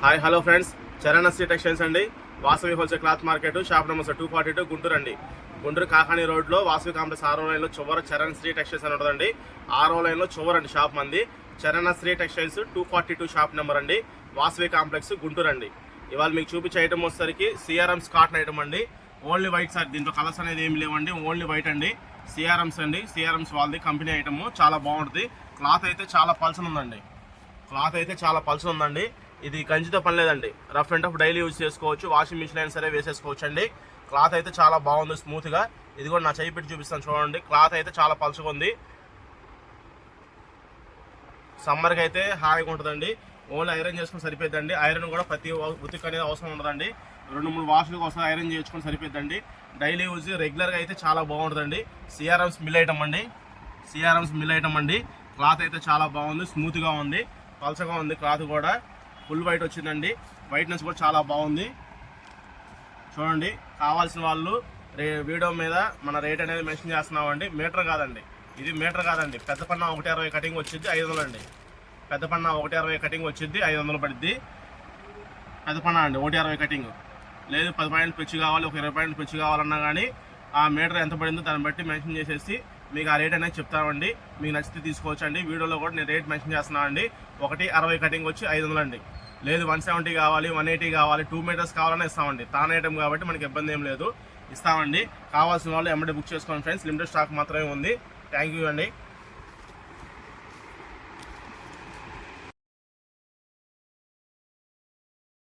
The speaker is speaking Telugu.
Hi hello friends, Charan Sri textiles అండి. Vasavi wholesale cloth market, shop number 242, Guntur అండి. గుంటూరు కాకాని రోడ్లో వాసవి కాంప్లెక్స్ 6వ లైన్లో చివర చరణ్ శ్రీ టెక్స్టైల్స్ అని ఉంటుందండి. 6వ లైన్లో చివరండి షాప్ మంది. Charan Sri textiles 242 shop number అండి. వాసవి కాంప్లెక్స్, గుంటూరు అండి. ఇవాళ మీకు చూపించే ఐటమ్ వచ్చేసరికి సిఆర్ఎంస్ కాటన్ ఐటమ్ అండి. ఓన్లీ వైట్ సార్, దీంట్లో కలర్స్ అనేది ఏమి లేవండి, ఓన్లీ వైట్ అండి. సిఆర్ఎంస్ అండి, సిఆర్ఎంస్ వాళ్ళది కంపెనీ ఐటమ్, చాలా బాగుంటుంది. క్లాత్ అయితే చాలా పల్సన్ ఉందండి. ఇది గంజితో పని లేదండి, rough and tough daily use చేసుకోవచ్చు. వాషింగ్ మిషన్ అయినా సరే వేసేసుకోవచ్చు అండి. క్లాత్ అయితే చాలా బాగుంది, స్మూత్గా. ఇది కూడా నా చేయి పెట్టి చూపిస్తాను చూడండి. క్లాత్ అయితే చాలా పలుచగా ఉంది. సమ్మర్కి అయితే హాయిగా ఉంటుందండి. ఓన్లీ ఐరన్ చేసుకుని సరిపోద్దండి. ఐరన్ కూడా ప్రతి ఉతిక్ అనేది అవసరం ఉండదండి. 2-3 వాష్లకు ఒకసారి ఐరన్ చేసుకొని సరిపోద్దండి. డైలీ యూజ్ రెగ్యులర్గా అయితే చాలా బాగుంటుందండి. సిఆర్ఎంస్ మిల్ ఐటమ్ అండి. క్లాత్ అయితే చాలా బాగుంది, స్మూత్గా ఉంది, పల్చగా ఉంది. క్లాత్ కూడా ఫుల్ వైట్ వచ్చిందండి. వైట్నెస్ కూడా చాలా బాగుంది. చూడండి, కావాల్సిన వాళ్ళు వీడియో మీద మన రేట్ అనేది మెన్షన్ చేస్తున్నామండి. మీటర్ కాదండి, పెద్ద పన్న 160 కటింగ్ వచ్చింది 500 అండి. పెద్ద పన్న 160 కటింగ్ వచ్చింది 500 పడుద్ది. పెద్ద పన్న అండి 160 కటింగ్. లేదు 10 పాయింట్లు పెంచి కావాలి, ఒక 20 పాయింట్లు పెంచి కావాలన్నా కానీ ఆ మీటర్ ఎంత పడిందో దాన్ని బట్టి మెన్షన్ చేసేసి మీకు ఆ రేట్ అనేది చెప్తామండి. మీకు నచ్చితే తీసుకోవచ్చు అండి. వీడియోలో కూడా నేను రేట్ మెన్షన్ చేస్తున్నానండి. 160 కటింగ్ వచ్చి 500 అండి. లేదు 170 కావాలి, 180 కావాలి, 2 మీటర్స్ కావాలన్నా ఇస్తామండి. తాన్ ఐటమ్ కాబట్టి మనకి ఇబ్బంది ఏం లేదు, ఇస్తామండి. కావాల్సిన వాళ్ళు ఎమ్మడే బుక్ చేసుకోండి ఫ్రెండ్స్. లిమిటెడ్ స్టాక్ మాత్రమే ఉంది. థ్యాంక్ యూ అండి.